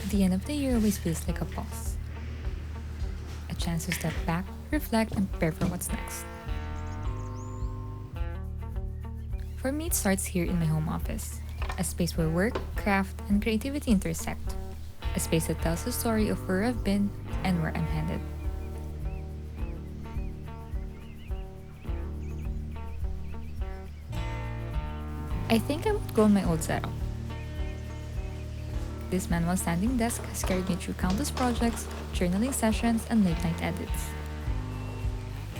The end of the year always feels like a pause. A chance to step back, reflect, and prepare for what's next. For me, it starts here in my home office, a space where work, craft, and creativity intersect. A space that tells the story of where I've been and where I'm headed. I think I would go on my old setup. This manual standing desk has carried me through countless projects, journaling sessions, and late night edits.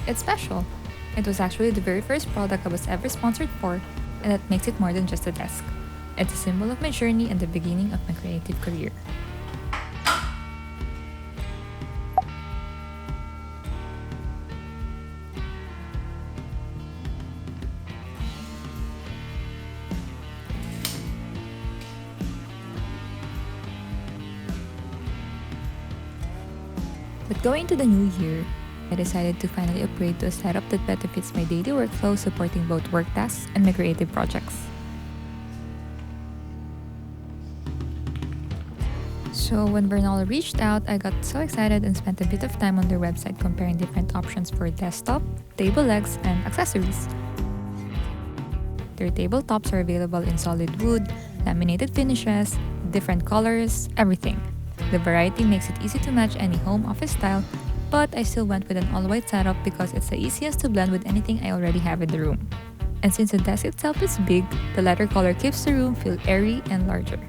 It's special. It was actually the very first product I was ever sponsored for, and that makes it more than just a desk. It's a symbol of my journey and the beginning of my creative career. But going into the new year, I decided to finally upgrade to a setup that better fits my daily workflow, supporting both work tasks and my creative projects. So when Vernal reached out, I got so excited and spent a bit of time on their website comparing different options for desktop, table legs, and accessories. Their tabletops are available in solid wood, laminated finishes, different colors, everything. The variety makes it easy to match any home office style, but I still went with an all-white setup because it's the easiest to blend with anything I already have in the room. And since the desk itself is big, the lighter color keeps the room feel airy and larger.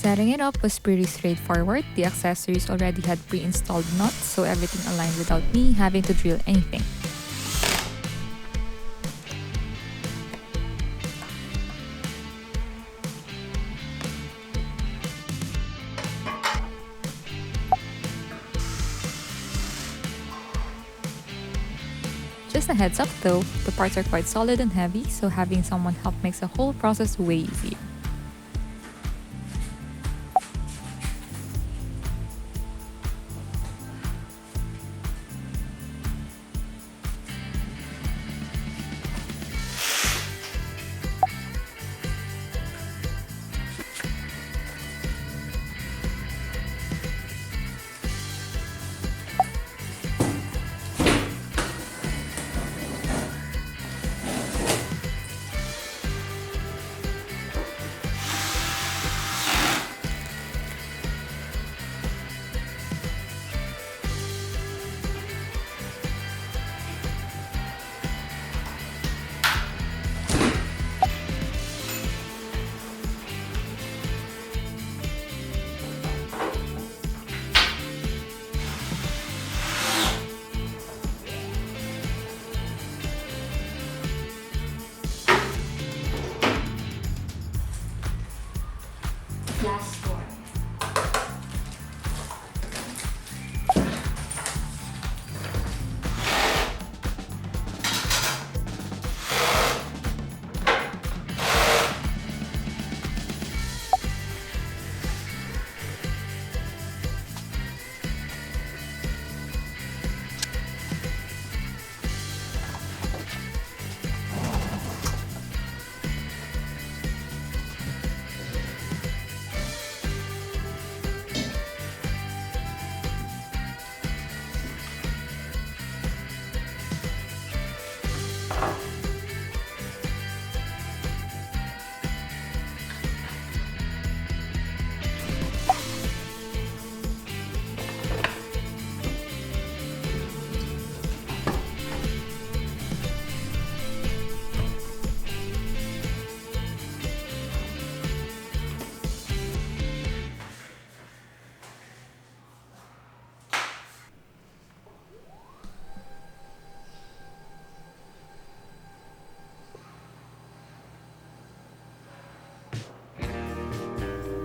Setting it up was pretty straightforward. The accessories already had pre-installed nuts, so everything aligned without me having to drill anything. Just a heads up though, the parts are quite solid and heavy, so having someone help makes the whole process way easier.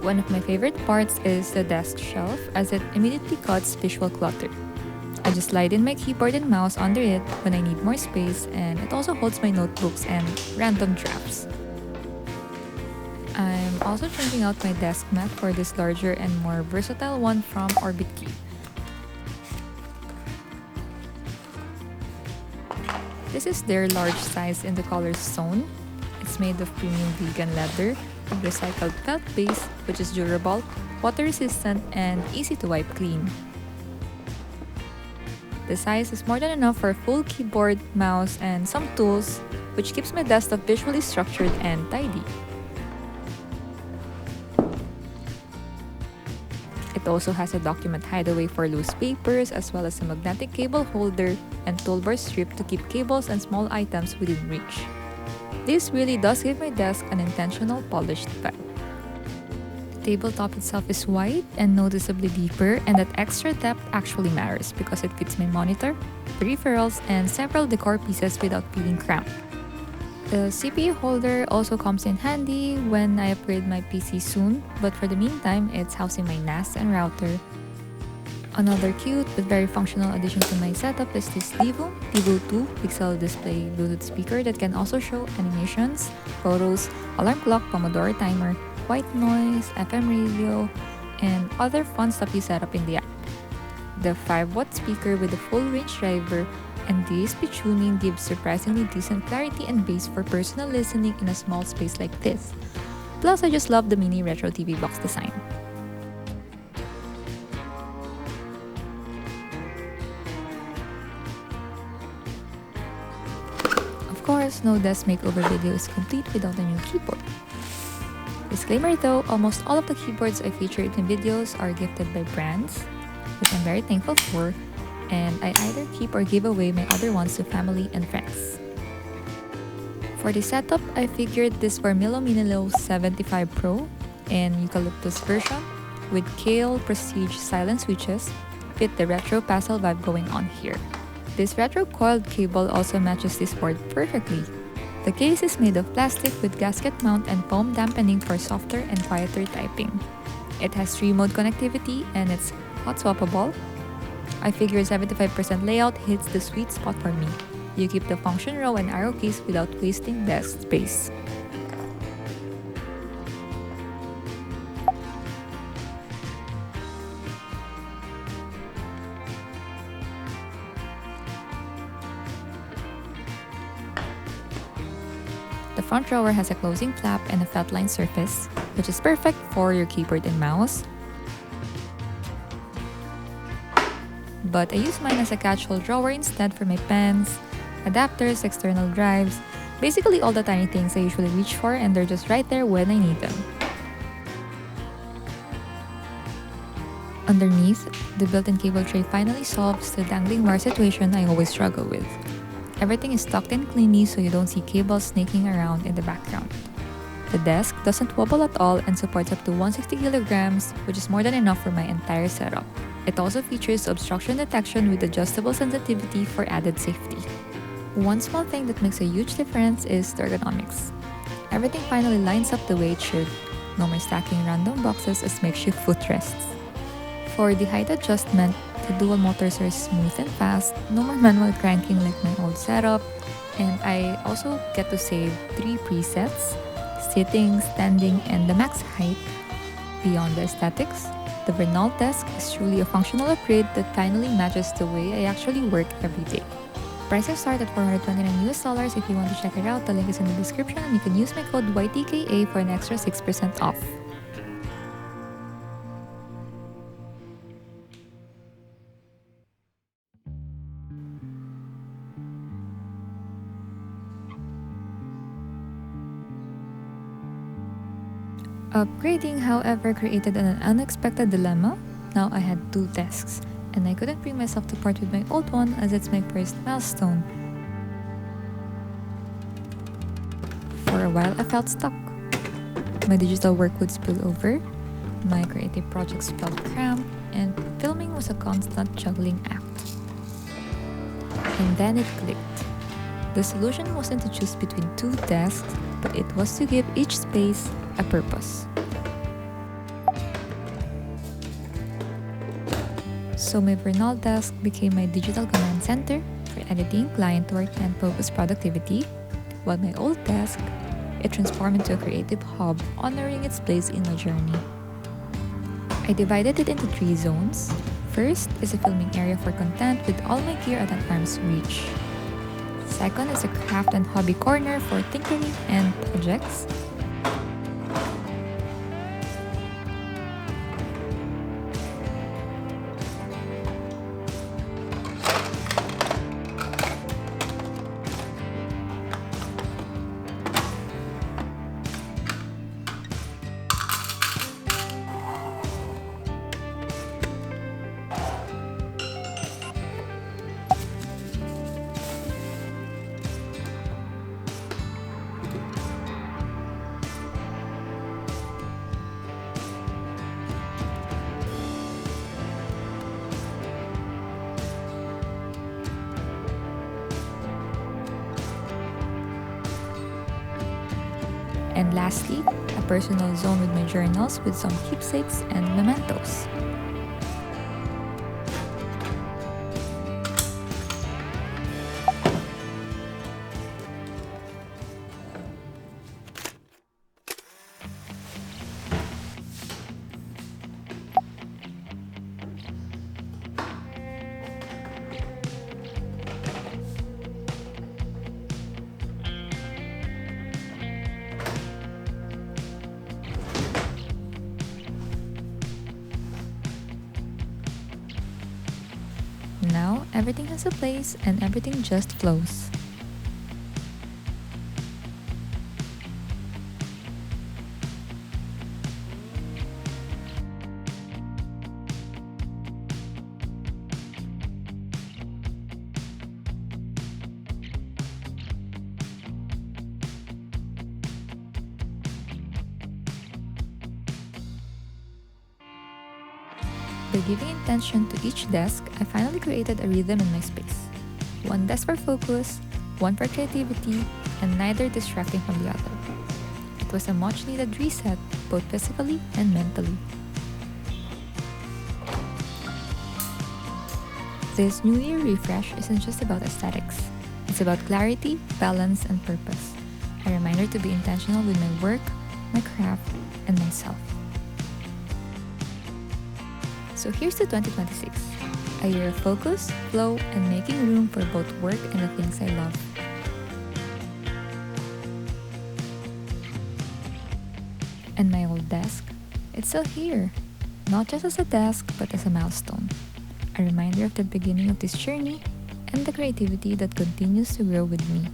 One of my favorite parts is the desk shelf as it immediately cuts visual clutter. I just slide in my keyboard and mouse under it when I need more space, and it also holds my notebooks and random drafts. I'm also changing out my desk mat for this larger and more versatile one from Orbit Key. This is their large size in the color Stone. It's made of premium vegan leather, a recycled felt base, which is durable, water resistant, and easy to wipe clean. The size is more than enough for a full keyboard, mouse, and some tools, which keeps my desktop visually structured and tidy. It also has a document hideaway for loose papers, as well as a magnetic cable holder and toolbar strip to keep cables and small items within reach. This really does give my desk an intentional polished vibe. The tabletop itself is wide and noticeably deeper, and that extra depth actually matters because it fits my monitor, peripherals, and several decor pieces without feeling cramped. The CPU holder also comes in handy when I upgrade my PC soon, but for the meantime, it's housing my NAS and router. Another cute but very functional addition to my setup is this Divo 2 pixel display Bluetooth speaker that can also show animations, photos, alarm clock, Pomodoro timer, white noise, FM radio, and other fun stuff you set up in the app. The 5-watt speaker with a full range driver and DSP tuning gives surprisingly decent clarity and bass for personal listening in a small space like this. Plus, I just love the mini retro TV box design. Of course, no desk makeover video is complete without a new keyboard. Disclaimer though, almost all of the keyboards I feature in my videos are gifted by brands, which I'm very thankful for, and I either keep or give away my other ones to family and friends. For the setup, I figured this Varmilo Minilo 75 Pro in Eucalyptus version with Kailh Prestige silent switches fit the retro pastel vibe going on here. This retro coiled cable also matches this board perfectly. The case is made of plastic with gasket mount and foam dampening for softer and quieter typing. It has 3-mode connectivity and it's hot swappable. I figure 75% layout hits the sweet spot for me. You keep the function row and arrow keys without wasting desk space. The front drawer has a closing flap and a felt line surface, which is perfect for your keyboard and mouse. But I use mine as a casual drawer instead for my pens, adapters, external drives, basically all the tiny things I usually reach for, and they're just right there when I need them. Underneath, the built-in cable tray finally solves the dangling wire situation I always struggle with. Everything is tucked in cleanly so you don't see cables snaking around in the background. The desk doesn't wobble at all and supports up to 160 kilograms, which is more than enough for my entire setup. It also features obstruction detection with adjustable sensitivity for added safety. One small thing that makes a huge difference is the ergonomics. Everything finally lines up the way it should. No more stacking random boxes as makeshift footrests. For the height adjustment, the dual motors are smooth and fast, no more manual cranking like my old setup, and I also get to save 3 presets: sitting, standing, and the max height. Beyond the aesthetics, the Vernal desk is truly a functional upgrade that finally matches the way I actually work every day. Prices start at $429 if you want to check it out. The link is in the description and you can use my code YTKA for an extra 6% off. Upgrading, however, created an unexpected dilemma. Now I had 2 desks, and I couldn't bring myself to part with my old one as it's my first milestone. For a while, I felt stuck. My digital work would spill over, my creative projects felt cramped, and filming was a constant juggling act. And then it clicked. The solution wasn't to choose between 2 desks, but it was to give each space a purpose. So my Vernal desk became my digital command center for editing, client work, and focused productivity, while my old desk, it transformed into a creative hub honoring its place in my journey. I divided it into 3 zones. First is a filming area for content with all my gear at an arm's reach. Second is a craft and hobby corner for tinkering and projects. And lastly, a personal zone with my journals with some keepsakes and mementos. Now, everything has a place and everything just flows. By giving intention to each desk, I finally created a rhythm in my space. One desk for focus, one for creativity, and neither distracting from the other. It was a much needed reset, both physically and mentally. This New Year refresh isn't just about aesthetics. It's about clarity, balance, and purpose. A reminder to be intentional with my work, my craft, and myself. So here's to 2026, a year of focus, flow, and making room for both work and the things I love. And my old desk, it's still here, not just as a desk, but as a milestone, a reminder of the beginning of this journey and the creativity that continues to grow with me.